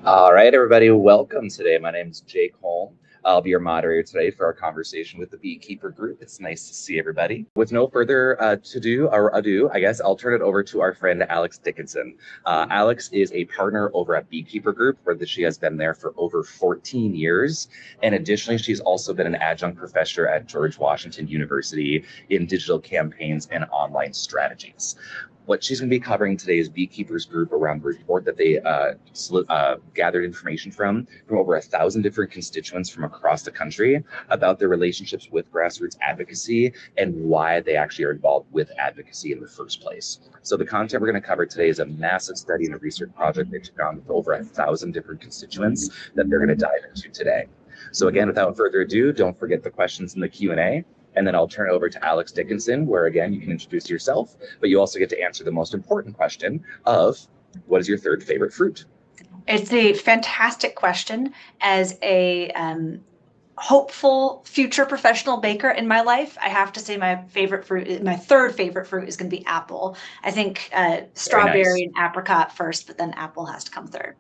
All right, everybody, welcome today. My name is Jake Holm. I'll be your moderator today for our conversation with the Beekeeper Group. It's nice to see everybody. With no further ado, I guess I'll turn it over to our friend Alex Dickinson. Alex is a partner over at Beekeeper Group, where she has been there for over 14 years. And additionally, she's also been an adjunct professor at George Washington University in digital campaigns and online strategies. What she's going to be covering today is Beekeepers Group around the report that they gathered information from over 1,000 different constituents from across the country about their relationships with grassroots advocacy and why they actually are involved with advocacy in the first place. So the content we're going to cover today is a massive study and a research project they took on with over 1,000 different constituents that they're going to dive into today. So again, without further ado, don't forget the questions in the Q&A. And then I'll turn it over to Alex Dickinson, where again, you can introduce yourself, but you also get to answer the most important question of what is your third favorite fruit? It's a fantastic question. As a hopeful future professional baker in my life, I have to say my third favorite fruit is going to be apple. I think strawberry and apricot first, but then apple has to come third.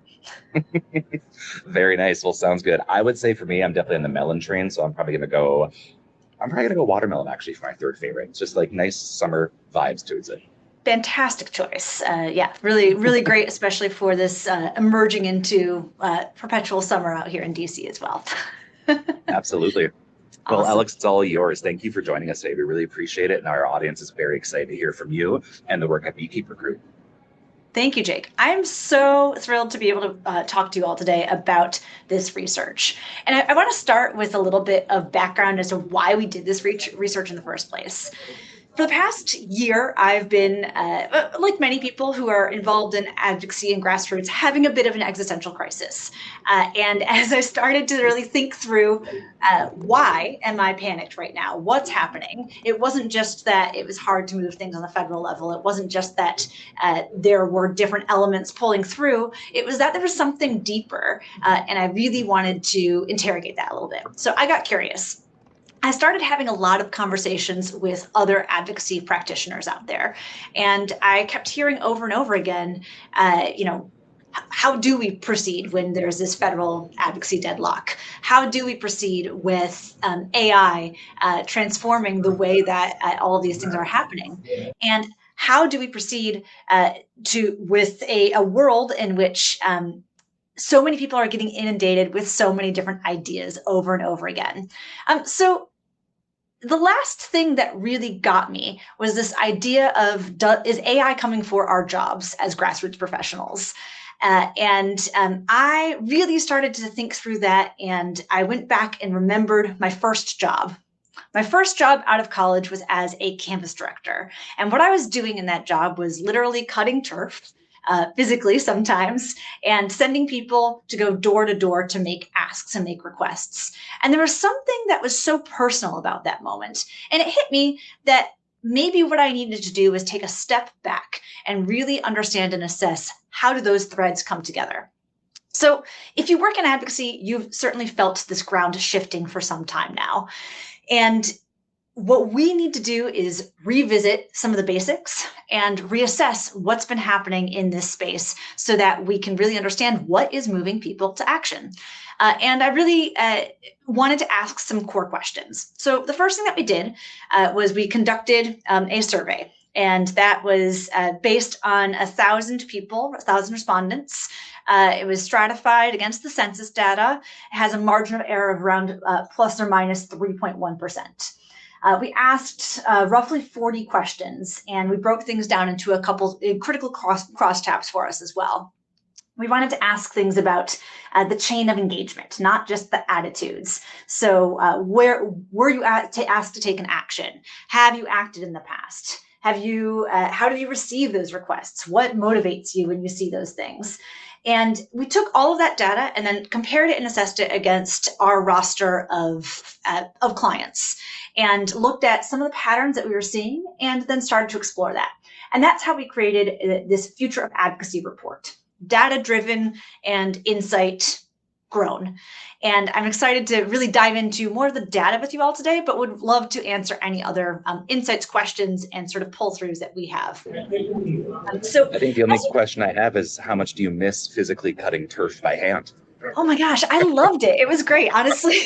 Very nice. Well, sounds good. I would say for me, I'm definitely on the melon train, so I'm probably going to go watermelon actually for my third favorite. It's just like nice summer vibes to it. Fantastic choice. Yeah, really, really great, especially for this emerging into perpetual summer out here in DC as well. Absolutely. Well, awesome. Alex, it's all yours. Thank you for joining us today. We really appreciate it. And our audience is very excited to hear from you and the work at Beekeeper Group. Thank you, Jake. I'm so thrilled to be able to talk to you all today about this research. And I want to start with a little bit of background as to why we did this research in the first place. For the past year, I've been, like many people who are involved in advocacy and grassroots, having a bit of an existential crisis. And as I started to really think through why am I panicked right now? What's happening? It wasn't just that it was hard to move things on the federal level. It wasn't just that there were different elements pulling through. It was that there was something deeper. And I really wanted to interrogate that a little bit. So I got curious. I started having a lot of conversations with other advocacy practitioners out there. And I kept hearing over and over again, how do we proceed when there's this federal advocacy deadlock? How do we proceed with AI transforming the way that all of these things are happening? And how do we proceed with a world in which so many people are getting inundated with so many different ideas over and over again? So the last thing that really got me was this idea of, is AI coming for our jobs as grassroots professionals? I really started to think through that, and I went back and remembered my first job. My first job out of college was as a campus director. And what I was doing in that job was literally cutting turf, physically sometimes, and sending people to go door to door to make asks and make requests. And there was something that was so personal about that moment. And it hit me that maybe what I needed to do was take a step back and really understand and assess, how do those threads come together? So if you work in advocacy, you've certainly felt this ground shifting for some time now. And what we need to do is revisit some of the basics and reassess what's been happening in this space so that we can really understand what is moving people to action. And I really wanted to ask some core questions. So the first thing that we did was we conducted a survey. And that was based on 1,000 people, 1,000 respondents. It was stratified against the census data. It has a margin of error of around plus or minus 3.1%. We asked roughly 40 questions, and we broke things down into a couple critical crosstabs for us as well. We wanted to ask things about the chain of engagement, not just the attitudes. So where were you asked to take an action? Have you acted in the past? Have you? How do you receive those requests? What motivates you when you see those things? And we took all of that data and then compared it and assessed it against our roster of clients and looked at some of the patterns that we were seeing and then started to explore that. And that's how we created this Future of Advocacy report, data-driven and insight grown. And I'm excited to really dive into more of the data with you all today, but would love to answer any other insights, questions, and sort of pull-throughs that we have. So I think the only question I have is, how much do you miss physically cutting turf by hand? Oh my gosh, I loved it. It was great, honestly.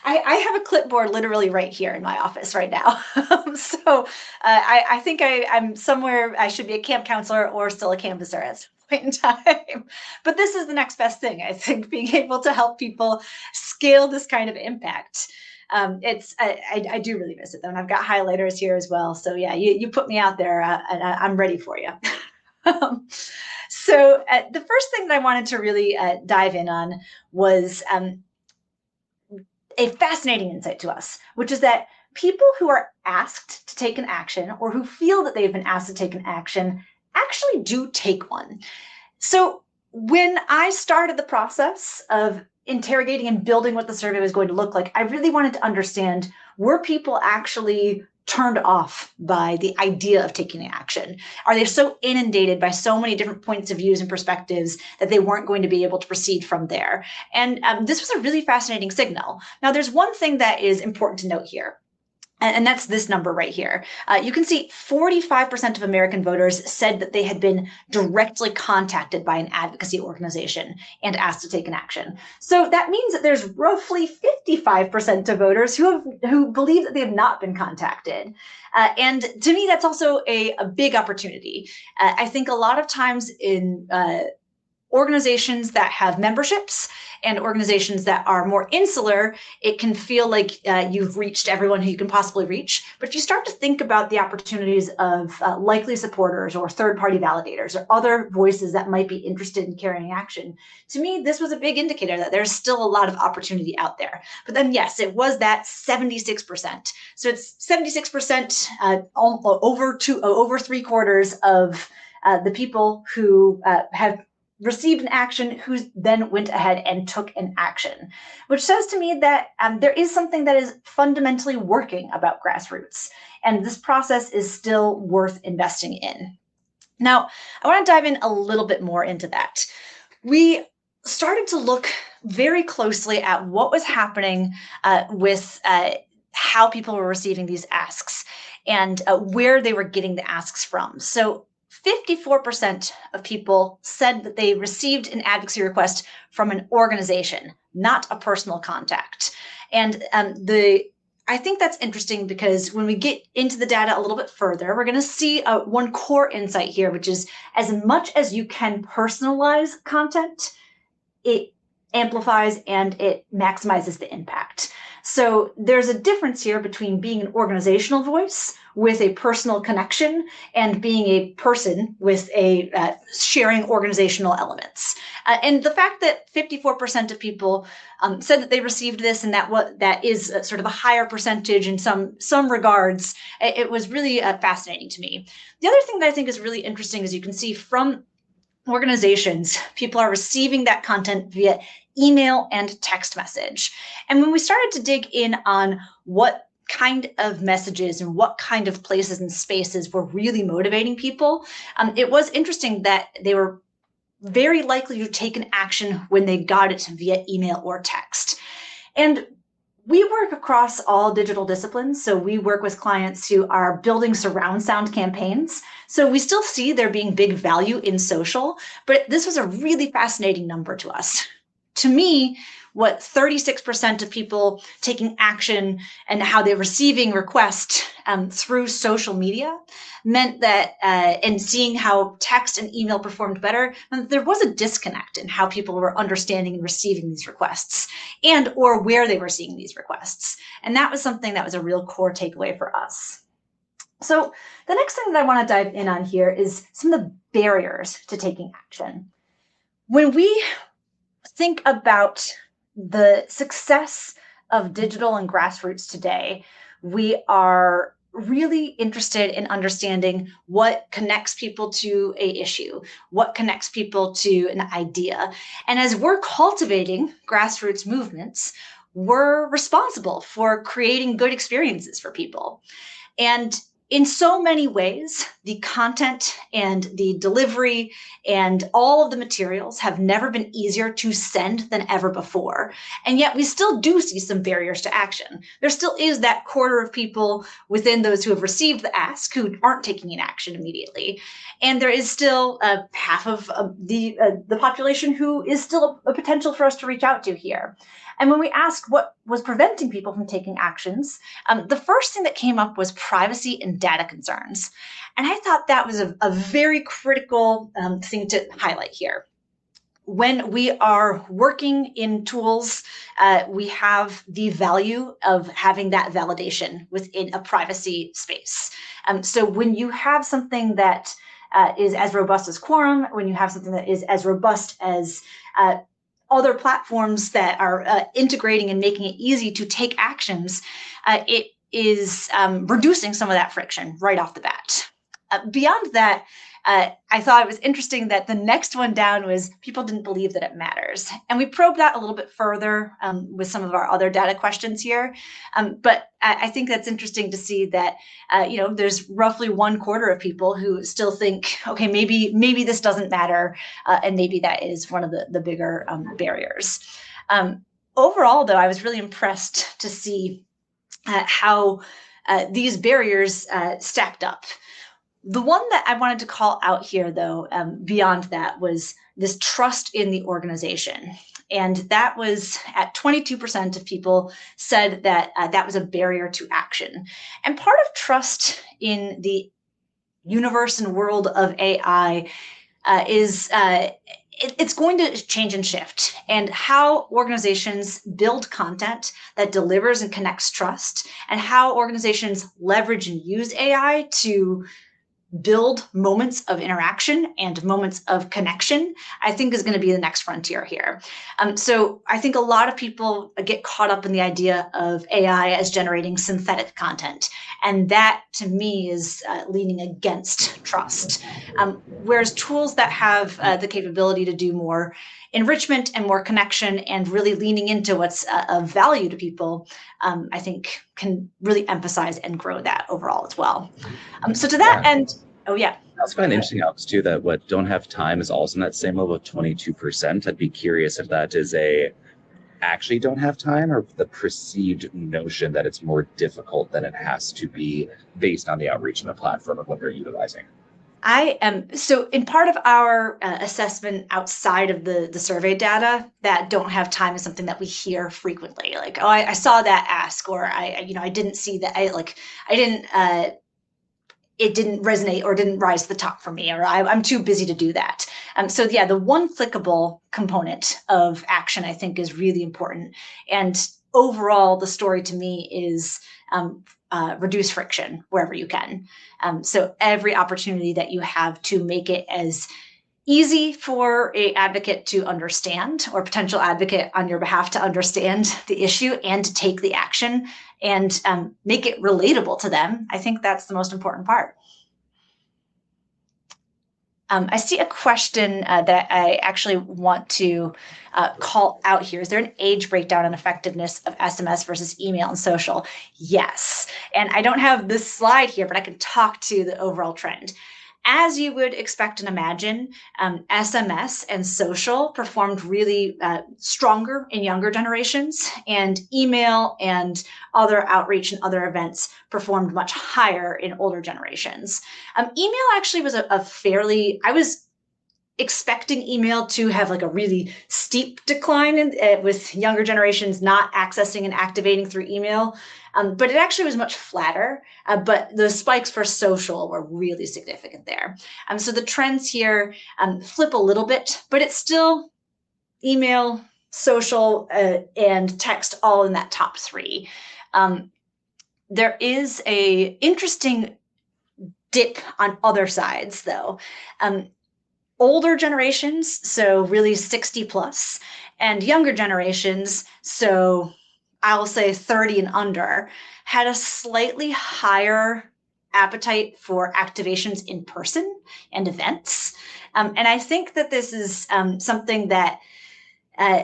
I have a clipboard literally right here in my office right now. I think I'm somewhere, I should be a camp counselor or still a canvasser at some point in time. But this is the next best thing, I think, being able to help people scale this kind of impact. I do really miss it though, and I've got highlighters here as well. So yeah, you put me out there, and I'm ready for you. So the first thing that I wanted to really dive in on was a fascinating insight to us, which is that people who are asked to take an action or who feel that they've been asked to take an action actually do take one. So when I started the process of interrogating and building what the survey was going to look like, I really wanted to understand, were people actually turned off by the idea of taking action? Are they so inundated by so many different points of views and perspectives that they weren't going to be able to proceed from there? And this was a really fascinating signal. Now, there's one thing that is important to note here. And that's this number right here. You can see 45% of American voters said that they had been directly contacted by an advocacy organization and asked to take an action. So that means that there's roughly 55% of voters who believe that they have not been contacted. And to me, that's also a big opportunity. I think a lot of times in organizations that have memberships and organizations that are more insular, it can feel like you've reached everyone who you can possibly reach. But if you start to think about the opportunities of likely supporters or third-party validators or other voices that might be interested in carrying action, to me, this was a big indicator that there's still a lot of opportunity out there. But then, yes, it was that 76%. So it's 76%, over 3/4 of the people who have received an action who then went ahead and took an action, which says to me that there is something that is fundamentally working about grassroots, and this process is still worth investing in. Now, I want to dive in a little bit more into that. We started to look very closely at what was happening with how people were receiving these asks and where they were getting the asks from. So 54% of people said that they received an advocacy request from an organization, not a personal contact. And I think that's interesting because when we get into the data a little bit further, we're going to see one core insight here, which is as much as you can personalize content, it amplifies and it maximizes the impact. So there's a difference here between being an organizational voice with a personal connection and being a person with a sharing organizational elements. And the fact that 54% of people said that they received this, and that is sort of a higher percentage in some regards, it was really fascinating to me. The other thing that I think is really interesting is you can see from organizations, people are receiving that content via email and text message. And when we started to dig in on what kind of messages and what kind of places and spaces were really motivating people, it was interesting that they were very likely to take an action when they got it via email or text. And we work across all digital disciplines. So we work with clients who are building surround sound campaigns. So we still see there being big value in social, but this was a really fascinating number to us. To me, what 36% of people taking action and how they're receiving requests through social media meant that, and seeing how text and email performed better, there was a disconnect in how people were understanding and receiving these requests and or where they were seeing these requests. And that was something that was a real core takeaway for us. So the next thing that I want to dive in on here is some of the barriers to taking action. When we think about the success of digital and grassroots today, we are really interested in understanding what connects people to an issue, what connects people to an idea. And as we're cultivating grassroots movements, we're responsible for creating good experiences for people. And in so many ways, the content and the delivery and all of the materials have never been easier to send than ever before. And yet we still do see some barriers to action. There still is that quarter of people within those who have received the ask who aren't taking an action immediately. And there is still half of the population who is still a potential for us to reach out to here. And when we asked what was preventing people from taking actions, the first thing that came up was privacy and data concerns. And I thought that was a very critical thing to highlight here. When we are working in tools, we have the value of having that validation within a privacy space. So when you have something that is as robust as Quorum, when you have something that is as robust as other platforms that are integrating and making it easy to take actions, it is reducing some of that friction right off the bat. Beyond that, I thought it was interesting that the next one down was people didn't believe that it matters. And we probed that a little bit further with some of our other data questions here. But I think that's interesting to see that, there's roughly 1/4 of people who still think, okay, maybe this doesn't matter. And maybe that is one of the bigger barriers. Overall, though, I was really impressed to see how these barriers stacked up. The one that I wanted to call out here, though, beyond that, was this trust in the organization. And that was at 22% of people said that that was a barrier to action. And part of trust in the universe and world of AI is it's going to change and shift. And how organizations build content that delivers and connects trust, and how organizations leverage and use AI to build moments of interaction and moments of connection, I think is going to be the next frontier here. So I think a lot of people get caught up in the idea of AI as generating synthetic content. And that, to me, is leaning against trust. Whereas tools that have the capability to do more enrichment and more connection and really leaning into what's of value to people, I think can really emphasize and grow that overall as well. So to that end, That's kind of interesting, Alex, too, that what don't have time is also in that same level of 22%. I'd be curious if that is actually don't have time, or the perceived notion that it's more difficult than it has to be based on the outreach and the platform of what they're utilizing. So in part of our assessment outside of the survey data, that don't have time is something that we hear frequently. Like, oh, I saw that ask, or I didn't see that. It didn't resonate or didn't rise to the top for me, or I'm too busy to do that. So yeah, the one clickable component of action, I think, is really important. And overall, the story to me is reduce friction wherever you can. So every opportunity that you have to make it as easy for an advocate to understand, or potential advocate on your behalf to understand the issue and to take the action and make it relatable to them, I think that's the most important part. I see a question that I actually want to call out here. Is there an age breakdown in effectiveness of SMS versus email and social? Yes. And I don't have this slide here, but I can talk to the overall trend. As you would expect and imagine, SMS and social performed really stronger in younger generations, and email and other outreach and other events performed much higher in older generations. Email actually was I was expecting email to have like a really steep decline with younger generations not accessing and activating through email. But it actually was much flatter, but the spikes for social were really significant there. So the trends here flip a little bit, but it's still email, social, and text all in that top 3. There is a interesting dip on other sides, though. Older generations, so really 60 plus, and younger generations, so I'll say 30 and under, had a slightly higher appetite for activations in person and events. And I think that this is something that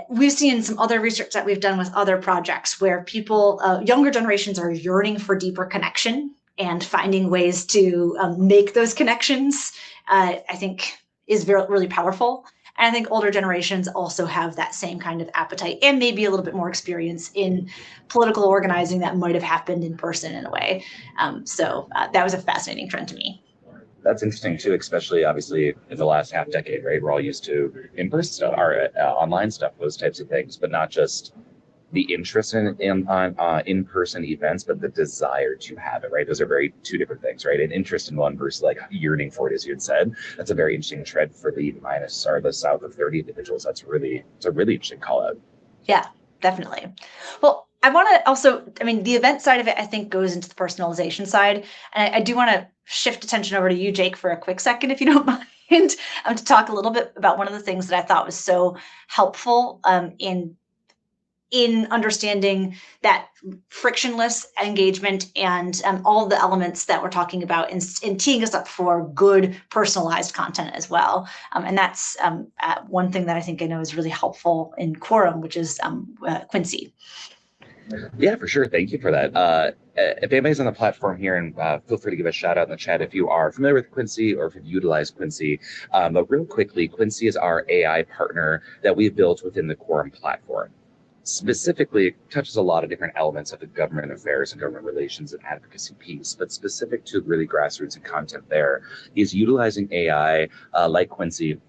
we've seen in some other research that we've done with other projects, where people, younger generations, are yearning for deeper connection and finding ways to make those connections, I think is really powerful. And I think older generations also have that same kind of appetite and maybe a little bit more experience in political organizing that might have happened in person in a way. So that was a fascinating trend to me. That's interesting too, especially obviously in the last half decade, right? We're all used to in-person stuff, or online stuff, those types of things, but not just the interest in in-person events, but the desire to have it, right? Those are very two different things, right? An interest in one versus like yearning for it, as you had said. That's a very interesting trend for the the south of 30 individuals. It's a really interesting call out. Yeah, definitely. Well, I want to also, I mean, the event side of it, I think, goes into the personalization side. And I do want to shift attention over to you, Jake, for a quick second, if you don't mind, to talk a little bit about one of the things that I thought was so helpful in understanding that frictionless engagement and all the elements that we're talking about in teeing us up for good personalized content as well. And that's one thing that I think I know is really helpful in Quorum, which is Quincy. Yeah, for sure. Thank you for that. If anybody's on the platform here, and feel free to give a shout out in the chat if you are familiar with Quincy or if you've utilized Quincy. But real quickly, Quincy is our AI partner that we've built within the Quorum platform. Specifically, it touches a lot of different elements of the government affairs and government relations and advocacy piece, but specific to really grassroots and content there is utilizing AI like Quincy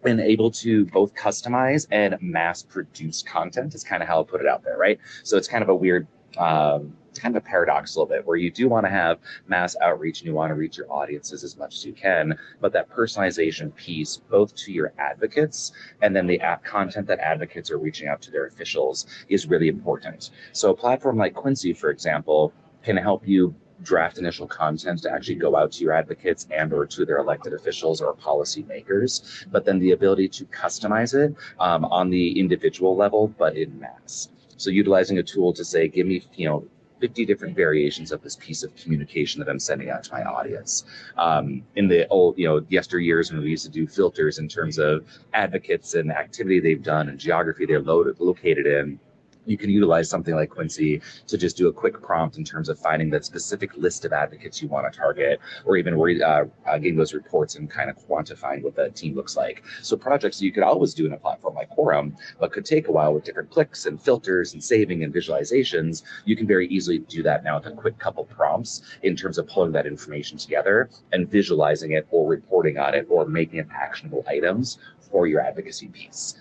and able to both customize and mass produce content is kind of how I'll put it out there, right? So it's kind of a weird, kind of a paradox a little bit where you do want to have mass outreach and you want to reach your audiences as much as you can, but that personalization piece, both to your advocates and then the app content that advocates are reaching out to their officials is really important. So a platform like Quincy, for example, can help you draft initial content to actually go out to your advocates and or to their elected officials or policy makers, but then the ability to customize it on the individual level, but in mass. So utilizing a tool to say, give me, 50 different variations of this piece of communication that I'm sending out to my audience. In the old, yesteryears when we used to do filters in terms of advocates and activity they've done and geography they're located in, you can utilize something like Quincy to just do a quick prompt in terms of finding that specific list of advocates you want to target, or even getting those reports and kind of quantifying what that team looks like. So projects you could always do in a platform like Quorum, but could take a while with different clicks and filters and saving and visualizations. You can very easily do that now with a quick couple prompts in terms of pulling that information together and visualizing it or reporting on it or making it actionable items for your advocacy piece.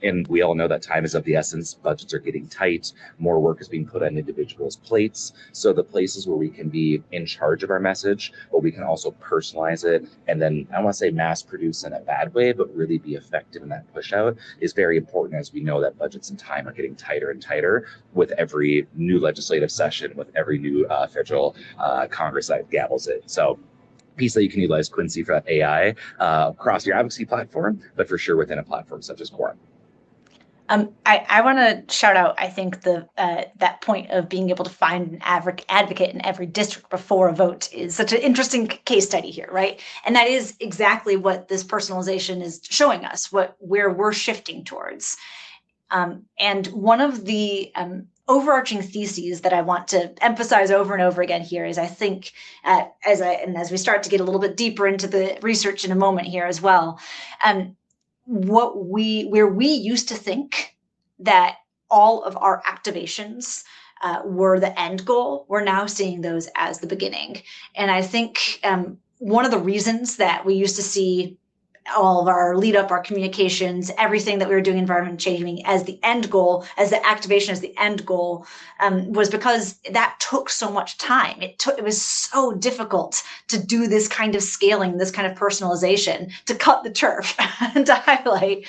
And we all know that time is of the essence. Budgets are getting tight. More work is being put on individuals' plates. So the places where we can be in charge of our message, but we can also personalize it and then, I want to say mass produce in a bad way, but really be effective in that push out is very important, as we know that budgets and time are getting tighter and tighter with every new legislative session, with every new federal Congress that gavels it. So piece that you can utilize Quincy for that AI across your advocacy platform, but for sure within a platform such as Quorum. I want to shout out, I think, that point of being able to find an advocate in every district before a vote is such an interesting case study here, right? And that is exactly what this personalization is showing us, where we're shifting towards. And one of the overarching theses that I want to emphasize over and over again here is, I think, as we start to get a little bit deeper into the research in a moment here as well, where we used to think that all of our activations were the end goal, we're now seeing those as the beginning. And I think one of the reasons that we used to see all of our lead up, our communications, everything that we were doing environment changing as the end goal, as the activation as the end goal, was because that took so much time. It was so difficult to do this kind of scaling, this kind of personalization, to cut the turf and to highlight.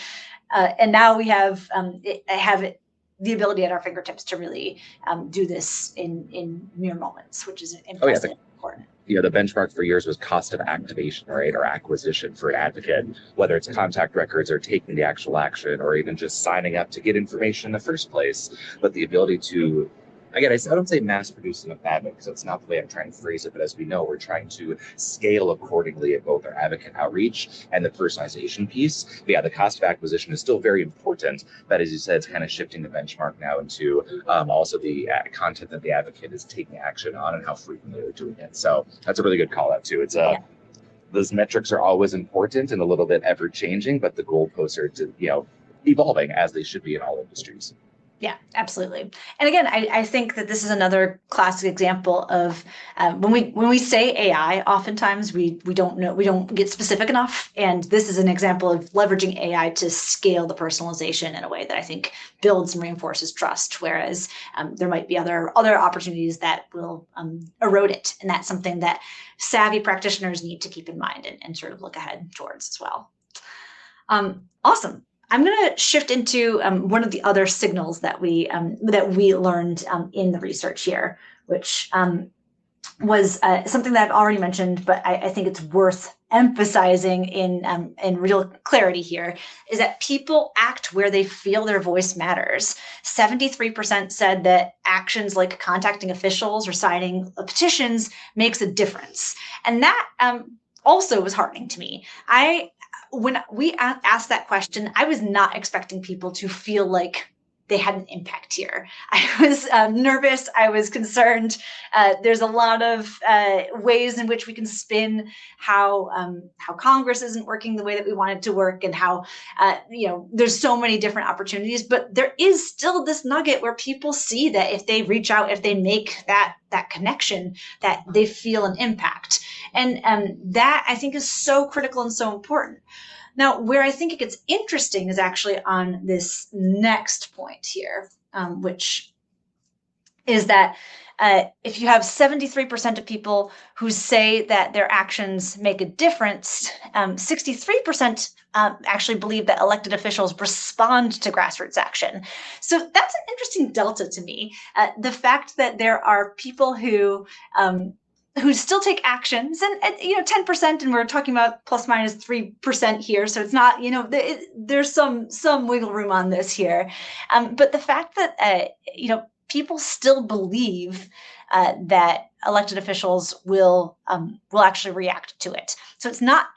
And now we have the ability at our fingertips to really do this in mere moments, which is impressive. Important. The benchmark for years was cost of activation, right, or acquisition for an advocate, whether it's contact records or taking the actual action or even just signing up to get information in the first place. But the ability to Again, I don't say mass produce in a bad way because that's not the way I'm trying to phrase it. But as we know, we're trying to scale accordingly at both our advocate outreach and the personalization piece. But yeah, the cost of acquisition is still very important. But as you said, it's kind of shifting the benchmark now into also the content that the advocate is taking action on and how frequently they're doing it. So that's a really good call out too. It's those metrics are always important and a little bit ever changing, but the goalposts are evolving as they should be in all industries. Yeah, absolutely. And again, I think that this is another classic example of when we say AI, oftentimes we don't get specific enough. And this is an example of leveraging AI to scale the personalization in a way that I think builds and reinforces trust. Whereas there might be other opportunities that will erode it, and that's something that savvy practitioners need to keep in mind and sort of look ahead towards as well. Awesome. I'm going to shift into one of the other signals that we learned in the research here, which was something that I've already mentioned, but I think it's worth emphasizing in real clarity here, is that people act where they feel their voice matters. 73% said that actions like contacting officials or signing petitions makes a difference. And that also was heartening to me. When we asked that question, I was not expecting people to feel like they had an impact here. I was nervous. I was concerned. There's a lot of ways in which we can spin how Congress isn't working the way that we want it to work, and how there's so many different opportunities. But there is still this nugget where people see that if they reach out, if they make that connection, that they feel an impact, and that I think is so critical and so important. Now, where I think it gets interesting is actually on this next point here, which is that if you have 73% of people who say that their actions make a difference, 63% actually believe that elected officials respond to grassroots action. So that's an interesting delta to me. The fact that there are people who still take actions, and 10%, and we're talking about plus minus 3% here, so it's not, there's some wiggle room on this here, but the fact that people still believe that elected officials will actually react to it. So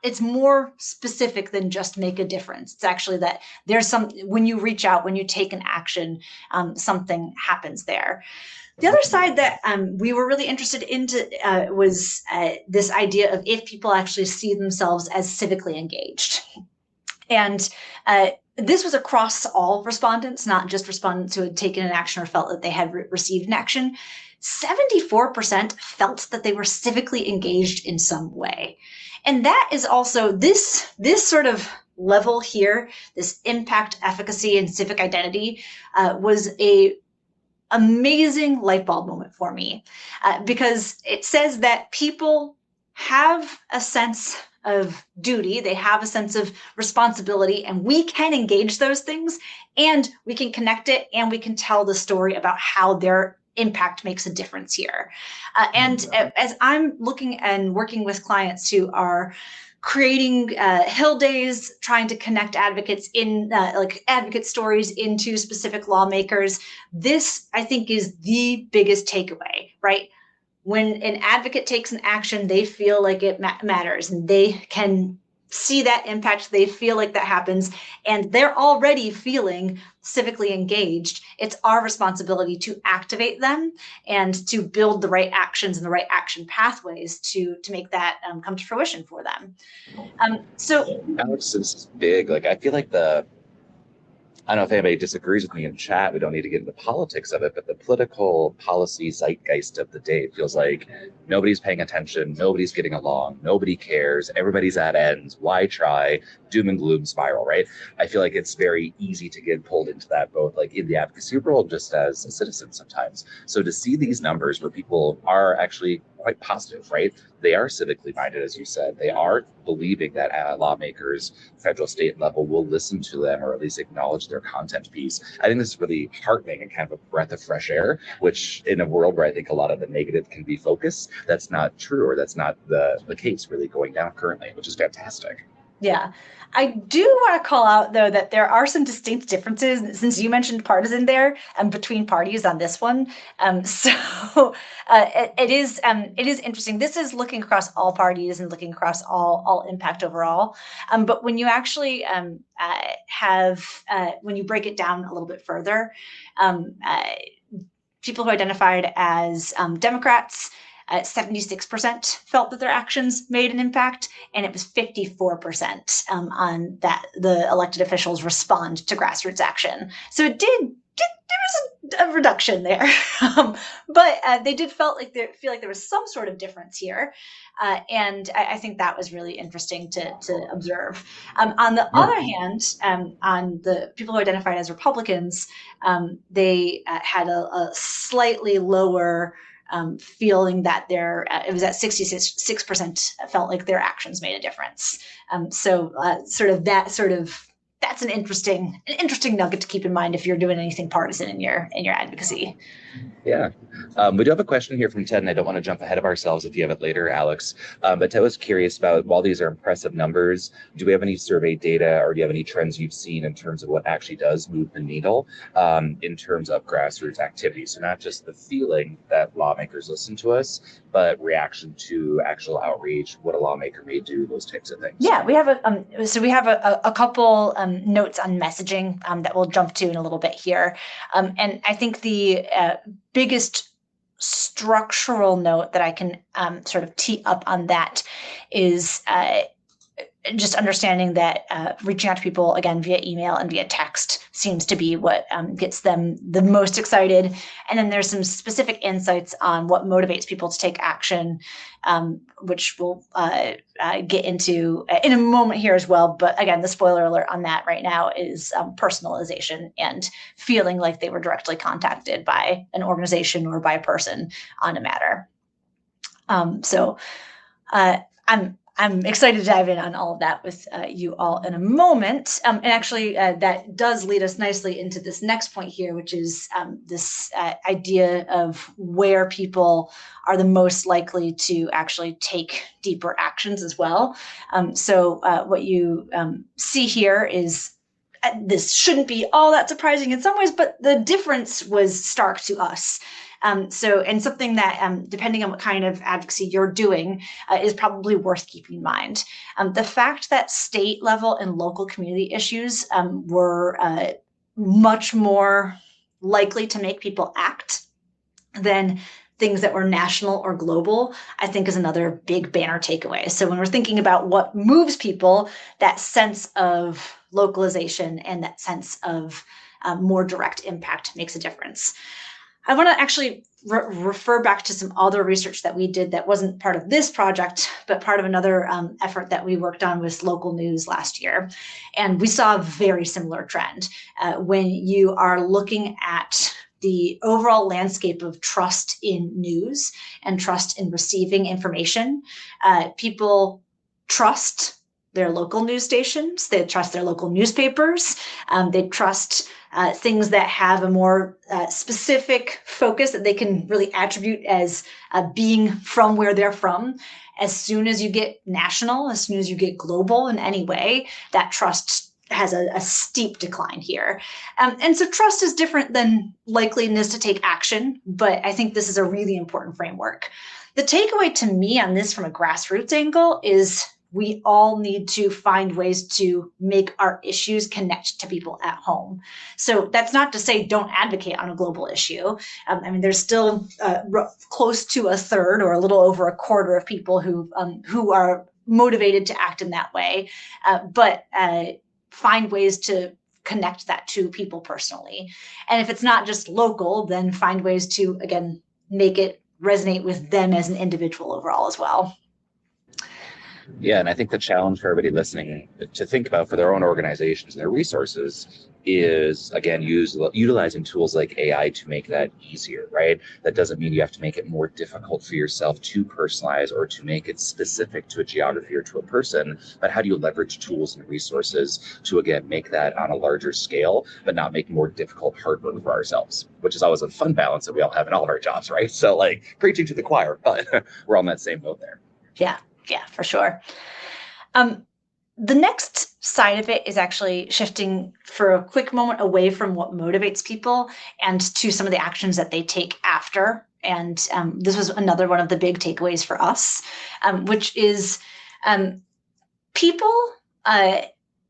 it's more specific than just make a difference. It's actually that there's when you reach out, when you take an action, something happens there. The other side that we were really interested into was this idea of if people actually see themselves as civically engaged. And this was across all respondents, not just respondents who had taken an action or felt that they had received an action. 74% felt that they were civically engaged in some way. And that is also this sort of level here, this impact, efficacy, and civic identity was a amazing light bulb moment for me, because it says that people have a sense of duty, they have a sense of responsibility, and we can engage those things, and we can connect it, and we can tell the story about how their impact makes a difference here. And as I'm looking and working with clients who are creating Hill days, trying to connect advocates in advocate stories into specific lawmakers, this I think is the biggest takeaway, right? When an advocate takes an action, they feel like it matters, and they can see that impact. They feel like that happens, and they're already feeling civically engaged. It's our responsibility to activate them and to build the right actions and the right action pathways to make that come to fruition for them. So Alex, this is big. I feel like I don't know if anybody disagrees with me in chat. We don't need to get into politics of it, but the political policy zeitgeist of the day feels like nobody's paying attention, nobody's getting along, nobody cares, everybody's at ends. Why try? Doom and gloom spiral, right? I feel like it's very easy to get pulled into that, both in the advocacy world, just as a citizen sometimes. So to see these numbers where people are actually quite positive, right? They are civically minded, as you said. They are believing that lawmakers, federal, state level, will listen to them or at least acknowledge their content piece. I think this is really heartening and kind of a breath of fresh air, which in a world where I think a lot of the negative can be focused, that's not true, or that's not the case really going down currently, which is fantastic. Yeah. I do want to call out, though, that there are some distinct differences, since you mentioned partisan there, between parties on this one. It is interesting. This is looking across all parties and looking across all impact overall. But when you actually when you break it down a little bit further, people who identified as Democrats, 76% felt that their actions made an impact, and it was 54% on that the elected officials respond to grassroots action. So it did there was a reduction there, but they did feel like there was some sort of difference here, and I think that was really interesting to observe. On the other hand, on the people who identified as Republicans, they had a slightly lower feeling that it was at 66% felt like their actions made a difference. That's an interesting nugget to keep in mind if you're doing anything partisan in your advocacy. Yeah. We do have a question here from Ted, and I don't want to jump ahead of ourselves if you have it later, Alex. But Ted was curious about, while these are impressive numbers, do we have any survey data, or do you have any trends you've seen in terms of what actually does move the needle in terms of grassroots activities? So not just the feeling that lawmakers listen to us, but reaction to actual outreach, what a lawmaker may do, those types of things. Yeah, we have a couple notes on messaging that we'll jump to in a little bit here, and I think the biggest structural note that I can sort of tee up on that is just understanding that reaching out to people, again, via email and via text seems to be what gets them the most excited. And then there's some specific insights on what motivates people to take action, which we'll get into in a moment here as well. But again, the spoiler alert on that right now is personalization and feeling like they were directly contacted by an organization or by a person on a matter. I'm excited to dive in on all of that with you all in a moment. And actually, that does lead us nicely into this next point here, which is this idea of where people are the most likely to actually take deeper actions as well. What you see here is this shouldn't be all that surprising in some ways, but the difference was stark to us. And something that, depending on what kind of advocacy you're doing, is probably worth keeping in mind. The fact that state level and local community issues were much more likely to make people act than things that were national or global, I think is another big banner takeaway. So when we're thinking about what moves people, that sense of localization and that sense of more direct impact makes a difference. I want to actually refer back to some other research that we did that wasn't part of this project, but part of another effort that we worked on with local news last year. And we saw a very similar trend. When you are looking at the overall landscape of trust in news and trust in receiving information, people trust their local news stations, they trust their local newspapers, they trust things that have a more specific focus that they can really attribute as being from where they're from. As soon as you get national, as soon as you get global in any way, that trust has a steep decline here. And so trust is different than likeliness to take action, but I think this is a really important framework. The takeaway to me on this from a grassroots angle is we all need to find ways to make our issues connect to people at home. So that's not to say don't advocate on a global issue. There's still close to a third or a little over a quarter of people who are motivated to act in that way, but find ways to connect that to people personally. And if it's not just local, then find ways to, again, make it resonate with them as an individual overall as well. Yeah, and I think the challenge for everybody listening to think about for their own organizations and their resources is, again, utilizing tools like AI to make that easier, right? That doesn't mean you have to make it more difficult for yourself to personalize or to make it specific to a geography or to a person, but how do you leverage tools and resources to, again, make that on a larger scale, but not make more difficult hard work for ourselves, which is always a fun balance that we all have in all of our jobs, right? So like preaching to the choir, but we're on that same note there. Yeah, for sure. The next side of it is actually shifting for a quick moment away from what motivates people and to some of the actions that they take after. And this was another one of the big takeaways for us, which is um, people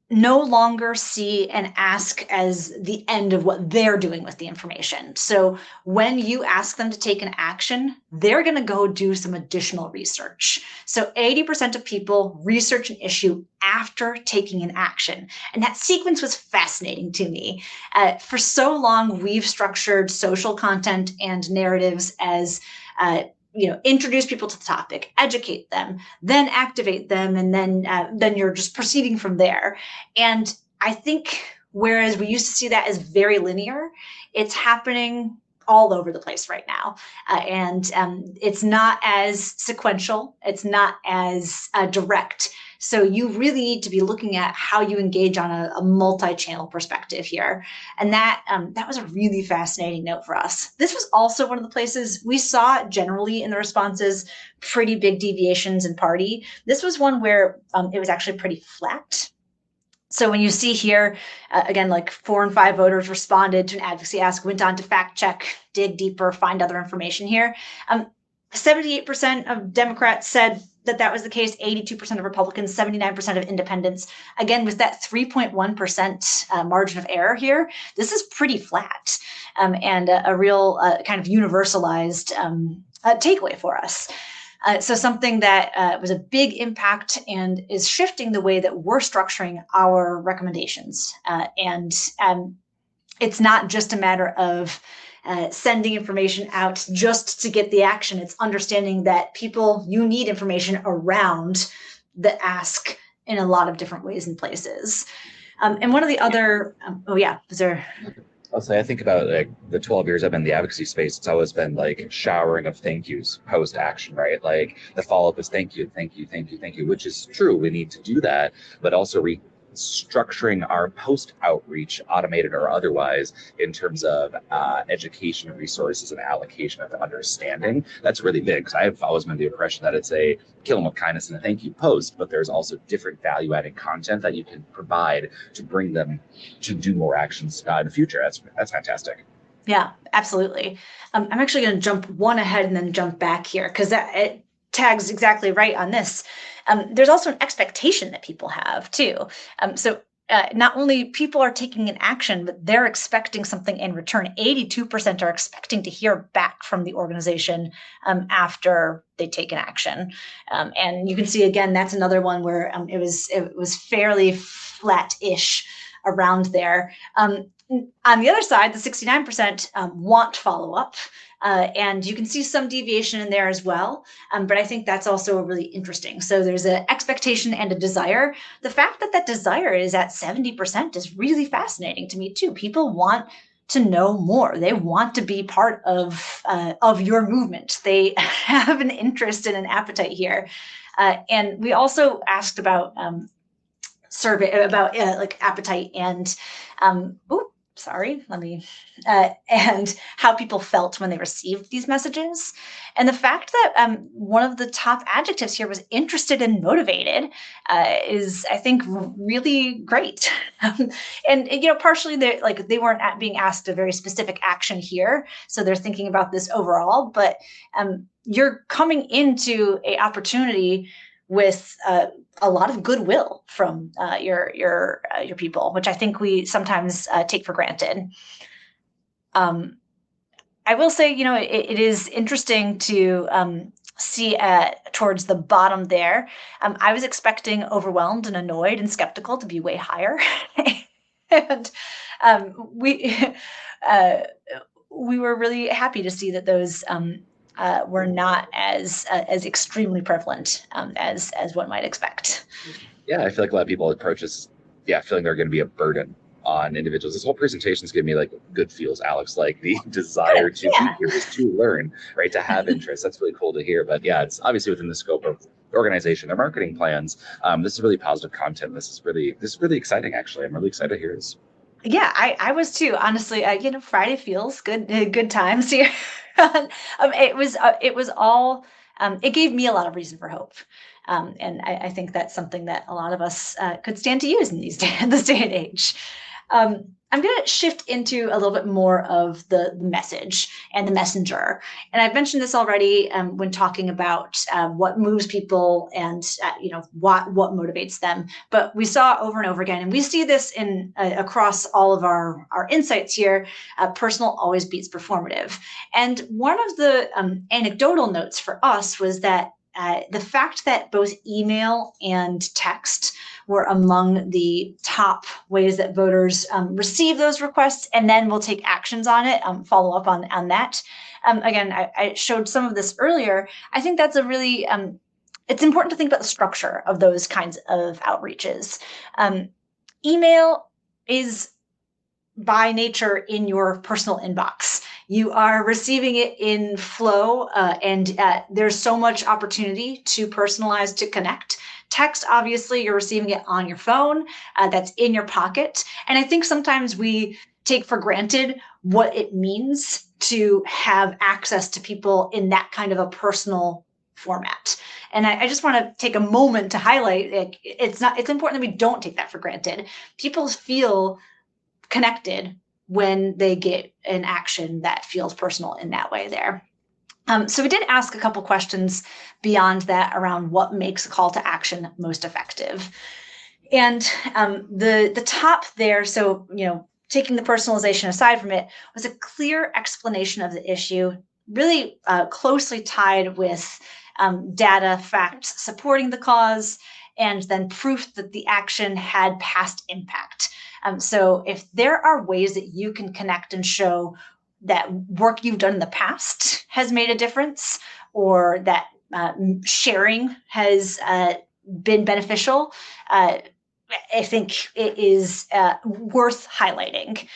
no longer see an ask as the end of what they're doing with the information. So when you ask them to take an action, they're going to go do some additional research. So 80% of people research an issue after taking an action. And that sequence was fascinating to me. For so long, we've structured social content and narratives as introduce people to the topic, educate them, then activate them, and then you're just proceeding from there. And I think whereas we used to see that as very linear, it's happening all over the place right now. And it's not as sequential, it's not as direct. So you really need to be looking at how you engage on a multi-channel perspective here. And that was a really fascinating note for us. This was also one of the places we saw generally in the responses pretty big deviations in party. This was one where it was actually pretty flat. So when you see here, again, like 4 and 5 voters responded to an advocacy ask, went on to fact check, dig deeper, find other information here. 78% of Democrats said that was the case, 82% of Republicans, 79% of independents. Again, with that 3.1% margin of error here, this is pretty flat and a real kind of universalized takeaway for us. So something that was a big impact and is shifting the way that we're structuring our recommendations. And it's not just a matter of sending information out just to get the action. It's understanding that you need information around the ask in a lot of different ways and places. And one of the other, is there... I'll say, I think about like the 12 years I've been in the advocacy space, it's always been like showering of thank yous post action, right? Like the follow up is thank you, thank you, thank you, thank you, which is true. We need to do that, but also structuring our post outreach, automated or otherwise, in terms of education resources and allocation of understanding. That's really big, because I've always been under the impression that it's a kill them with kindness and a thank you post, but there's also different value added content that you can provide to bring them to do more actions in the future. That's fantastic. Yeah, absolutely. I'm actually going to jump one ahead and then jump back here, because it tags exactly right on this. There's also an expectation that people have too. So not only people are taking an action, but they're expecting something in return. 82% are expecting to hear back from the organization after they take an action. And you can see, again, that's another one where it was fairly flat-ish around there. On the other side, the 69% want follow-up. And you can see some deviation in there as well. But I think that's also really interesting. So there's an expectation and a desire. The fact that that desire is at 70% is really fascinating to me too. People want to know more. They want to be part of your movement. They have an interest and an appetite here. And we also asked about survey about like appetite and and how people felt when they received these messages. And the fact that one of the top adjectives here was interested and motivated is, I think, really great. And partially they weren't being asked a very specific action here, so they're thinking about this overall. But you're coming into an opportunity with a lot of goodwill from your people, which I think we sometimes take for granted. I will say, it is interesting to see towards the bottom there. I was expecting overwhelmed and annoyed and skeptical to be way higher, and we were really happy to see that those were not as extremely prevalent as one might expect. Yeah, I feel like a lot of people approach this, feeling they're going to be a burden on individuals. This whole presentation is giving me like good feels, Alex, like the desire to be here is to learn, right? To have interest. That's really cool to hear. But yeah, it's obviously within the scope of the organization, their marketing plans. This is really positive content. This is really exciting, actually. I'm really excited to hear this. Yeah, I was too. Honestly, Friday feels good. Good times here. It was all it gave me a lot of reason for hope. And I think that's something that a lot of us could stand to use in this day and age. I'm going to shift into a little bit more of the message and the messenger. And I've mentioned this already when talking about what moves people and what motivates them. But we saw over and over again, and we see this in across all of our insights here. Personal always beats performative. And one of the anecdotal notes for us was that the fact that both email and text were among the top ways that voters receive those requests and then will take actions on it, follow up on that. Again, I showed some of this earlier. I think that's a really, it's important to think about the structure of those kinds of outreaches. Email is by nature in your personal inbox. You are receiving it in flow, and there's so much opportunity to personalize, to connect. Text, obviously, you're receiving it on your phone. That's in your pocket. And I think sometimes we take for granted what it means to have access to people in that kind of a personal format. And I just want to take a moment to highlight, it's important that we don't take that for granted. People feel connected when they get an action that feels personal in that way there. So we did ask a couple questions beyond that around what makes a call to action most effective. And the top there, so, taking the personalization aside from it, was a clear explanation of the issue, really closely tied with data, facts supporting the cause, and then proof that the action had past impact. So if there are ways that you can connect and show that work you've done in the past has made a difference, or that sharing has been beneficial, I think it is worth highlighting.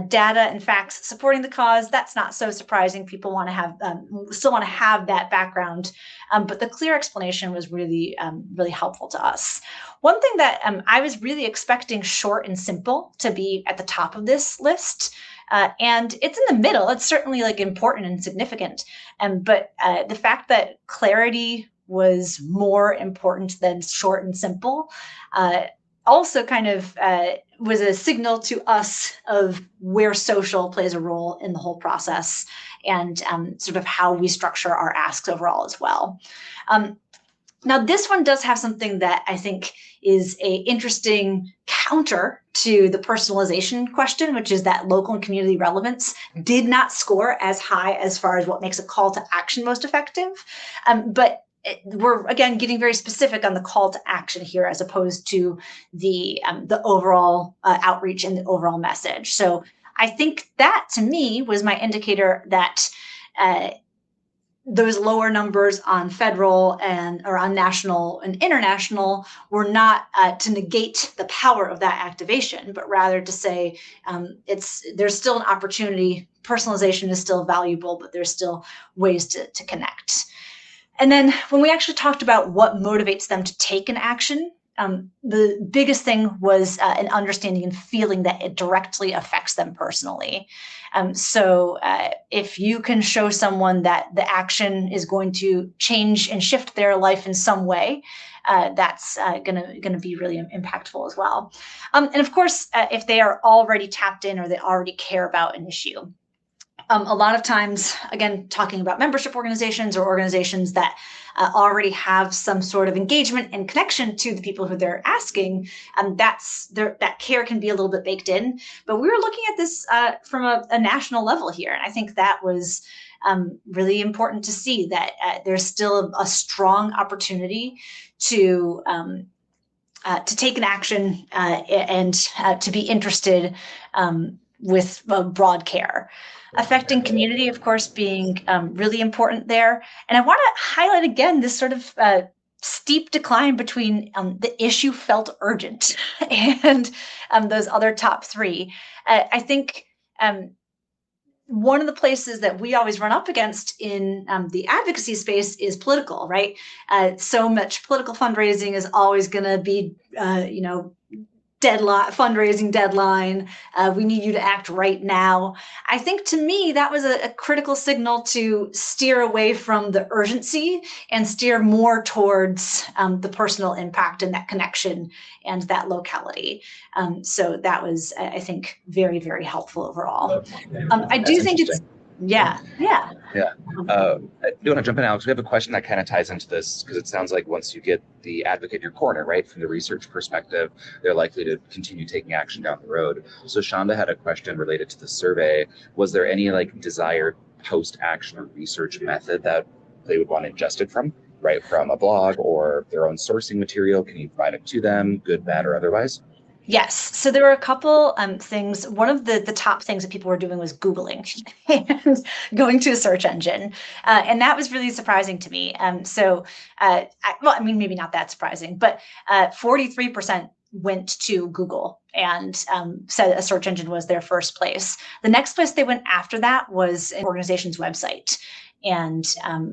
Data and facts supporting the cause, that's not so surprising. People want to have, still want to have that background, but the clear explanation was really, really helpful to us. One thing that I was really expecting short and simple to be at the top of this list, and it's in the middle. It's certainly important and significant, but the fact that clarity was more important than short and simple also kind of was a signal to us of where social plays a role in the whole process, and sort of how we structure our asks overall as well. Now, this one does have something that I think is a interesting counter to the personalization question, which is that local and community relevance did not score as high as far as what makes a call to action most effective. But we're, again, getting very specific on the call to action here, as opposed to the overall outreach and the overall message. So I think that, to me, was my indicator that those lower numbers on federal or on national and international were not to negate the power of that activation, but rather to say there's still an opportunity. Personalization is still valuable, but there's still ways to connect. And then when we actually talked about what motivates them to take an action, the biggest thing was an understanding and feeling that it directly affects them personally. So if you can show someone that the action is going to change and shift their life in some way, that's gonna be really impactful as well. And of course, if they are already tapped in or they already care about an issue. A lot of times, again, talking about membership organizations or organizations that already have some sort of engagement and connection to the people who they're asking, that care can be a little bit baked in. But we were looking at this from a national level here, and I think that was really important to see that there's still a strong opportunity to take an action and to be interested with broad care. Affecting community, of course, being really important there. And I want to highlight again this sort of steep decline between the issue felt urgent and those other top three. I think one of the places that we always run up against in the advocacy space is political, right? So much political fundraising is always going to be, fundraising deadline. We need you to act right now. I think to me, that was a critical signal to steer away from the urgency and steer more towards the personal impact and that connection and that locality. So that was, I think, very, very helpful overall. I do think it's, yeah. Yeah. I do want to jump in, Alex. We have a question that kind of ties into this, because it sounds like once you get the advocate in your corner, right, from the research perspective, they're likely to continue taking action down the road. So Shonda had a question related to the survey. Was there any desired post-action or research method that they would want ingested from, right, from a blog or their own sourcing material? Can you provide it to them, good, bad, or otherwise? Yes. So there were a couple things. One of the top things that people were doing was Googling and going to a search engine. And that was really surprising to me. Maybe not that surprising, but 43% went to Google and said a search engine was their first place. The next place they went after that was an organization's website, and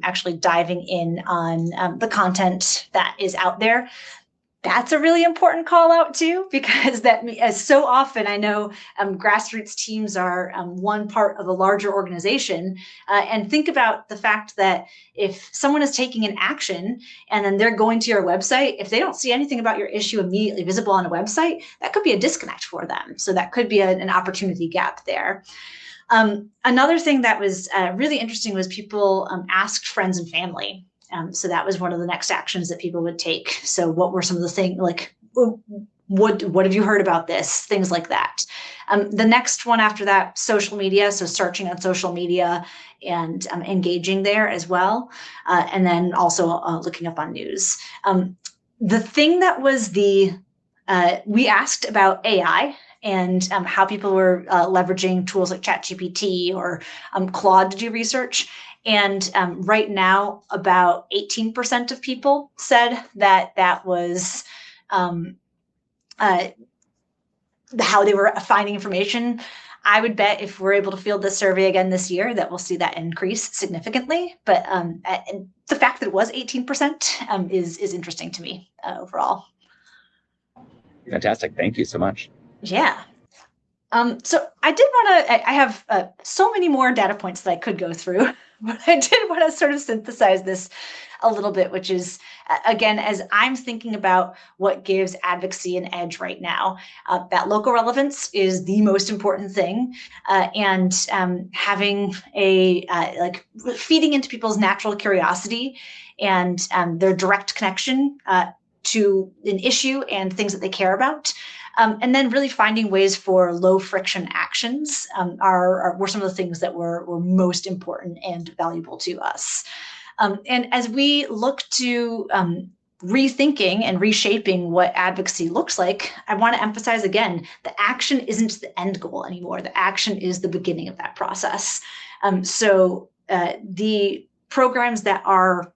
actually diving in on the content that is out there. That's a really important call out too, because as so often I know grassroots teams are one part of a larger organization, and think about the fact that if someone is taking an action and then they're going to your website, if they don't see anything about your issue immediately visible on a website, that could be a disconnect for them. So that could be an opportunity gap there. Another thing that was really interesting was people asked friends and family. So that was one of the next actions that people would take. So what were some of the things, like, what have you heard about this? Things like that. The next one after that, social media. So searching on social media and engaging there as well. And then also looking up on news. The thing that was we asked about AI and how people were leveraging tools like ChatGPT or Claude to do research. And right now, about 18% of people said that was how they were finding information. I would bet if we're able to field this survey again this year, that we'll see that increase significantly. But and the fact that it was 18% is interesting to me overall. Fantastic. Thank you so much. Yeah. So I have so many more data points that I could go through, but I did want to sort of synthesize this a little bit, which is, again, as I'm thinking about what gives advocacy an edge right now, that local relevance is the most important thing. And having feeding into people's natural curiosity and their direct connection to an issue and things that they care about. And then really finding ways for low friction actions were some of the things that were most important and valuable to us. And as we look to rethinking and reshaping what advocacy looks like, I want to emphasize again, the action isn't the end goal anymore. The action is the beginning of that process. So the programs that are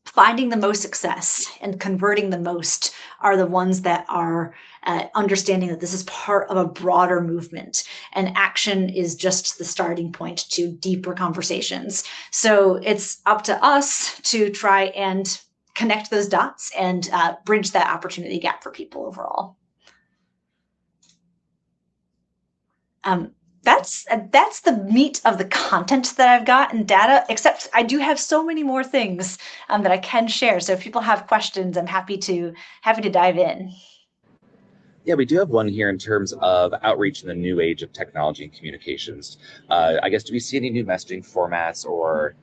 finding the most success and converting the most are the ones that are understanding that this is part of a broader movement, and action is just the starting point to deeper conversations. So it's up to us to try and connect those dots and bridge that opportunity gap for people overall. That's the meat of the content that I've got in data, except I do have so many more things that I can share. So if people have questions, I'm happy to dive in. Yeah, we do have one here in terms of outreach in the new age of technology and communications. I guess, do we see any new messaging formats or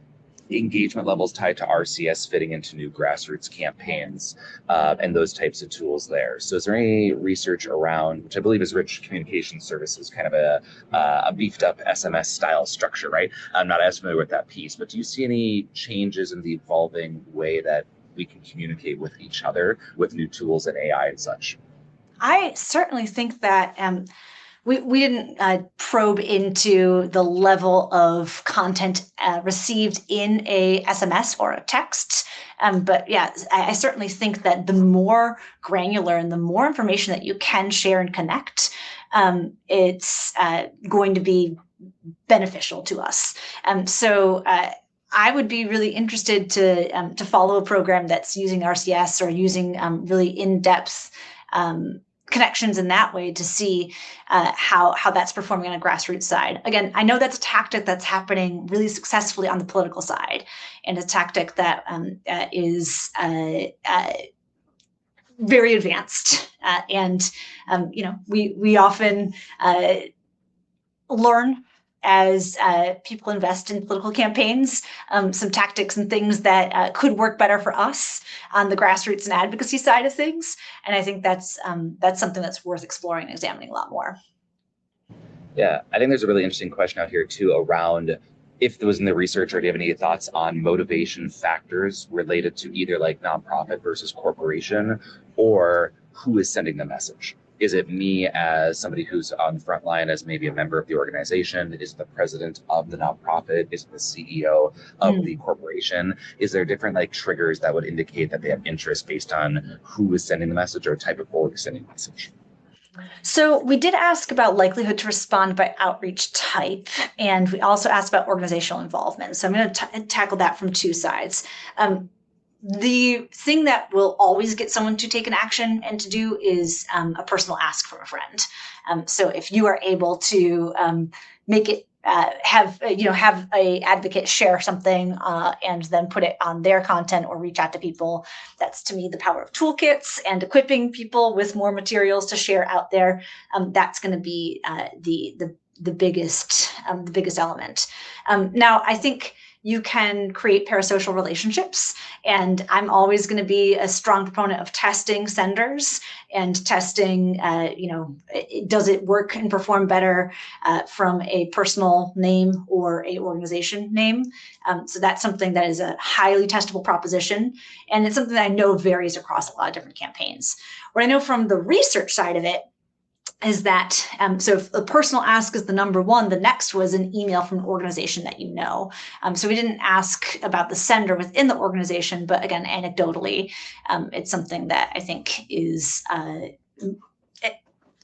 engagement levels tied to RCS fitting into new grassroots campaigns and those types of tools there? So is there any research around, which I believe is Rich Communication Services, kind of a beefed up SMS style structure, right? I'm not as familiar with that piece, but do you see any changes in the evolving way that we can communicate with each other with new tools and AI and such? I certainly think that we didn't probe into the level of content received in a SMS or a text. But yeah, I certainly think that the more granular and the more information that you can share and connect, it's going to be beneficial to us. So I would be really interested to follow a program that's using RCS or using really in-depth connections in that way to see how that's performing on a grassroots side. Again, I know that's a tactic that's happening really successfully on the political side, and a tactic that is very advanced. We often learn as people invest in political campaigns, some tactics and things that could work better for us on the grassroots and advocacy side of things. And I think that's something that's worth exploring and examining a lot more. Yeah, I think there's a really interesting question out here too around if there was in the research, or do you have any thoughts on motivation factors related to either like nonprofit versus corporation, or who is sending the message? Is it me as somebody who's on the front line as maybe a member of the organization? Is it the president of the nonprofit? Is it the CEO of the corporation? Is there different like triggers that would indicate that they have interest based on who is sending the message or type of org is sending the message? So we did ask about likelihood to respond by outreach type, and we also asked about organizational involvement. So I'm going to tackle that from two sides. The thing that will always get someone to take an action and to do is a personal ask from a friend. So if you are able to make it have a advocate share something and then put it on their content or reach out to people, that's to me the power of toolkits and equipping people with more materials to share out there. That's going to be the biggest element. Now, I think you can create parasocial relationships, and I'm always going to be a strong proponent of testing senders and testing, does it work and perform better from a personal name or a organization name? So that's something that is a highly testable proposition, and it's something that I know varies across a lot of different campaigns. What I know from the research side of it is that, so if a personal ask is the number one, the next was an email from an organization that you know. So we didn't ask about the sender within the organization, but again, anecdotally, it's something that I think is,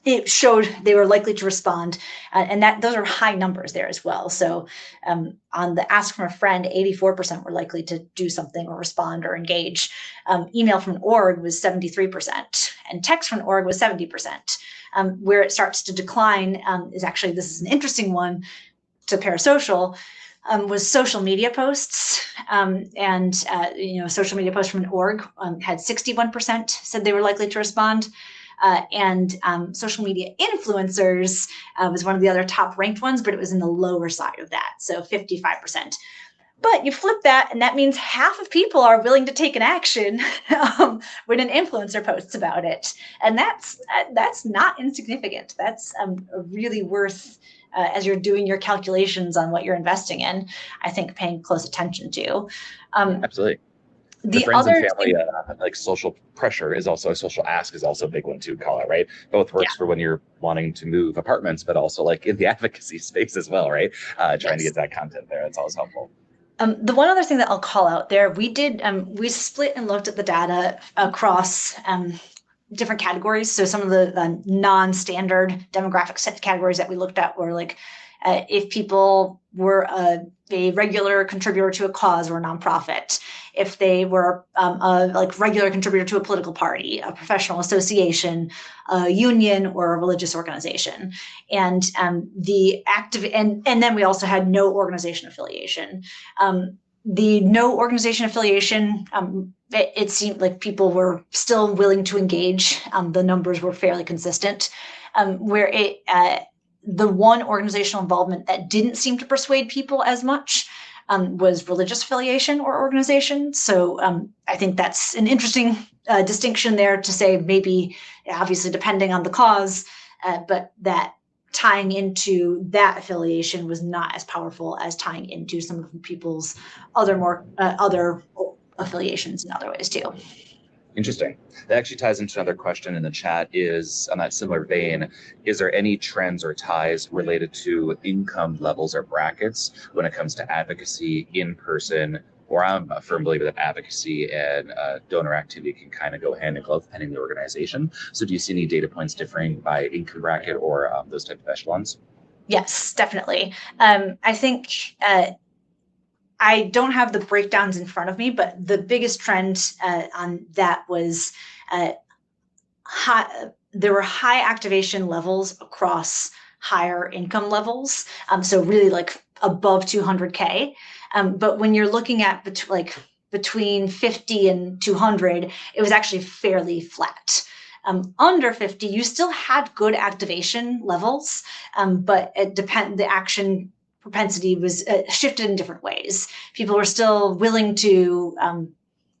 it showed they were likely to respond, and that those are high numbers there as well. So on the ask from a friend, 84% were likely to do something or respond or engage. Email from an org was 73%, and text from an org was 70%. Where it starts to decline is actually, this is an interesting one to parasocial, was social media posts. Social media posts from an org had 61% said they were likely to respond. And social media influencers was one of the other top ranked ones, but it was in the lower side of that, so 55%. But you flip that, and that means half of people are willing to take an action when an influencer posts about it. And that's not insignificant. That's really worth, as you're doing your calculations on what you're investing in, I think paying close attention to. Absolutely. The friends and family, like social pressure is also, a social ask is also a big one to call out, right? Both works for when you're wanting to move apartments, but also like in the advocacy space as well, right? Trying to get that content there. It's always helpful. The one other thing that I'll call out there, we split and looked at the data across different categories. So some of the non-standard demographic categories that we looked at were like, if people were a regular contributor to a cause or a nonprofit, if they were a regular contributor to a political party, a professional association, a union, or a religious organization, and the active, and then we also had no organization affiliation. The no organization affiliation, it seemed like people were still willing to engage. The numbers were fairly consistent. The one organizational involvement that didn't seem to persuade people as much was religious affiliation or organization. So I think that's an interesting distinction there to say, maybe obviously depending on the cause, but that tying into that affiliation was not as powerful as tying into some of people's other affiliations in other ways too. Interesting. That actually ties into another question in the chat, is on that similar vein, is there any trends or ties related to income levels or brackets when it comes to advocacy in person? Or I'm a firm believer that advocacy and donor activity can kind of go hand in glove depending on the organization. So do you see any data points differing by income bracket or those type of echelons? Yes, definitely. I think I don't have the breakdowns in front of me, but the biggest trend on that was there were high activation levels across higher income levels. So really like above 200K. But when you're looking at between 50 and 200, it was actually fairly flat. Under 50, you still had good activation levels, but the action propensity was shifted in different ways. People were still willing to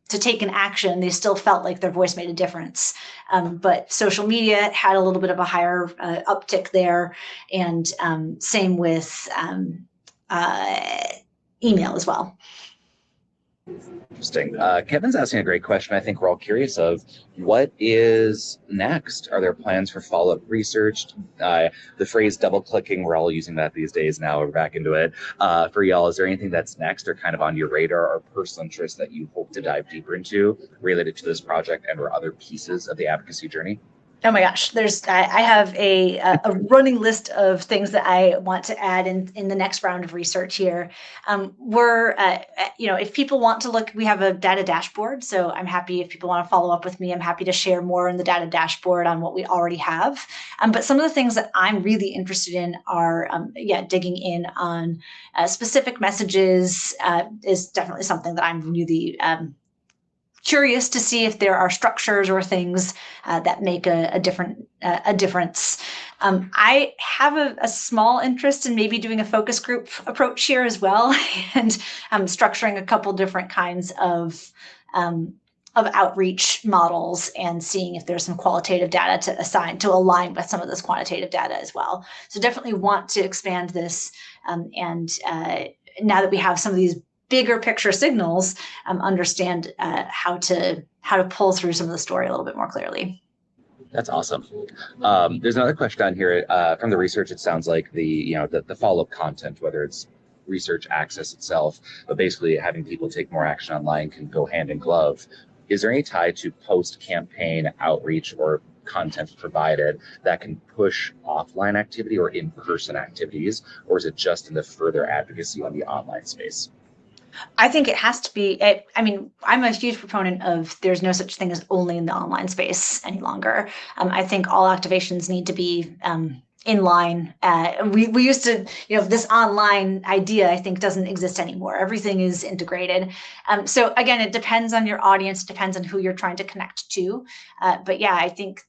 take an action. They still felt like their voice made a difference. But social media had a little bit of a higher uptick there, and same with email as well. Interesting. Kevin's asking a great question. I think we're all curious of what is next. Are there plans for follow-up research? The phrase double-clicking, we're all using that these days now. We're back into it. For y'all, is there anything that's next or kind of on your radar or personal interest that you hope to dive deeper into related to this project and or other pieces of the advocacy journey? Oh my gosh, I have a running list of things that I want to add in the next round of research here. If people want to look, we have a data dashboard. So I'm happy if people want to follow up with me, I'm happy to share more in the data dashboard on what we already have. But some of the things that I'm really interested in are, digging in on specific messages is definitely something that I'm really curious to see if there are structures or things that make a difference. I have a small interest in maybe doing a focus group approach here as well, and structuring a couple different kinds of outreach models and seeing if there's some qualitative data to align with some of this quantitative data as well. So definitely want to expand this, and now that we have some of these bigger picture signals, understand how to pull through some of the story a little bit more clearly. That's awesome. There's another question down here from the research. It sounds like the follow-up content, whether it's research access itself, but basically having people take more action online can go hand in glove. Is there any tie to post-campaign outreach or content provided that can push offline activity or in-person activities, or is it just in the further advocacy on the online space? I think it has to be. I'm a huge proponent of there's no such thing as only in the online space any longer. I think all activations need to be in line. We used to, this online idea, I think, doesn't exist anymore. Everything is integrated. So again, it depends on your audience, depends on who you're trying to connect to. But yeah, I think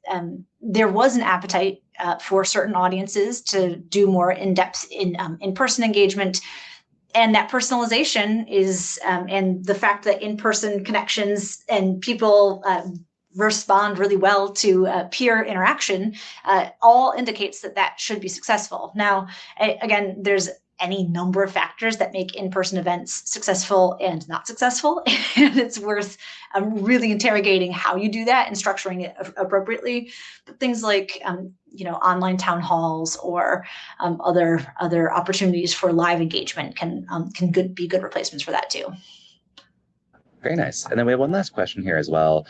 there was an appetite for certain audiences to do more in-depth in-person engagement. And that personalization is, and the fact that in-person connections and people respond really well to peer interaction, all indicates that should be successful. Now, again, there's any number of factors that make in-person events successful and not successful. And it's worth really interrogating how you do that and structuring it appropriately. But things like, online town halls or other opportunities for live engagement can be good replacements for that too. Very nice. And then we have one last question here as well.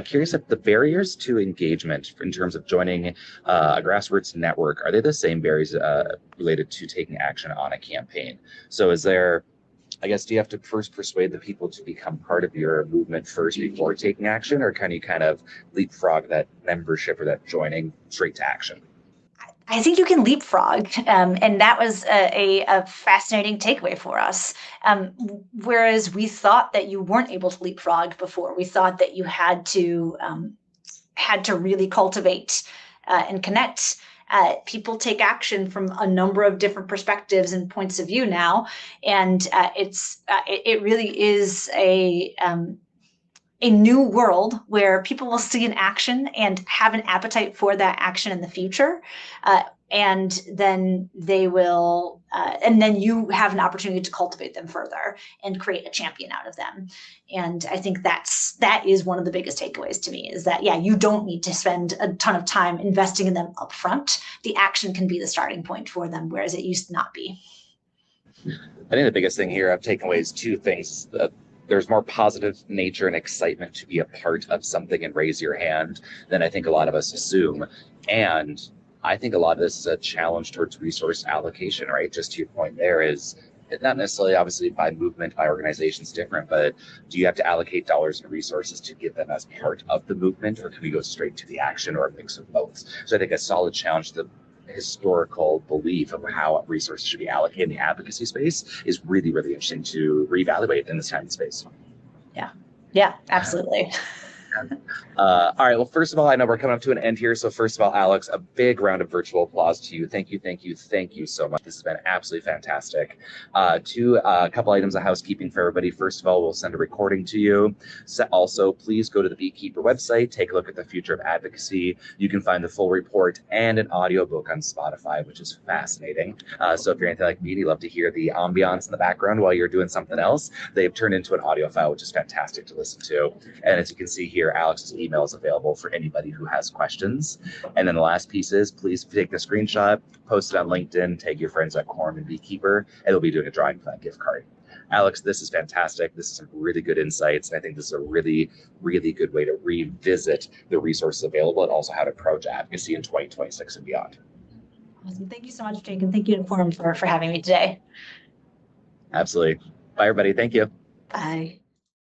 Curious if the barriers to engagement in terms of joining a grassroots network, are they the same barriers related to taking action on a campaign? So is there, I guess, do you have to first persuade the people to become part of your movement first before taking action, or can you kind of leapfrog that membership or that joining straight to action? I think you can leapfrog, and that was a fascinating takeaway for us. Whereas we thought that you weren't able to leapfrog before, we thought that you had to really cultivate and connect. People take action from a number of different perspectives and points of view now, and it really is a new world where people will see an action and have an appetite for that action in the future. And then they will, and then you have an opportunity to cultivate them further and create a champion out of them. And I think that is one of the biggest takeaways to me, is that, you don't need to spend a ton of time investing in them up front. The action can be the starting point for them, whereas it used to not be. I think the biggest thing here I've taken away is two things. There's more positive nature and excitement to be a part of something and raise your hand than I think a lot of us assume. And I think a lot of this is a challenge towards resource allocation, right? Just to your point there is Not necessarily, obviously, by movement, by organizations different, but do you have to allocate dollars and resources to give them as part of the movement, or can we go straight to the action, or a mix of both? So I think a solid challenge to the historical belief of how resources should be allocated in the advocacy space is really, really interesting to reevaluate in this time and space. Yeah, absolutely. All right. Well, first of all, I know we're coming up to an end here. So first of all, Alex, a big round of virtual applause to you. Thank you, thank you, thank you so much. This has been absolutely fantastic. A couple items of housekeeping for everybody. First of all, we'll send a recording to you. Also, please go to the Beekeeper website, take a look at the future of advocacy. You can find the full report and an audiobook on Spotify, which is fascinating. So if you're anything like me, you love to hear the ambiance in the background while you're doing something else, they've turned into an audio file, which is fantastic to listen to. And as you can see here, Alex's email is available for anybody who has questions. And then the last piece is, please take a screenshot, post it on LinkedIn, tag your friends at Holm and Beekeeper, and they'll be doing a drawing for that gift card. Alex, this is fantastic. This is some really good insights. And I think this is a really, really good way to revisit the resources available and also how to approach advocacy in 2026 and beyond. Awesome. Thank you so much, Jake. And thank you, Forum, for having me today. Absolutely. Bye, everybody. Thank you. Bye.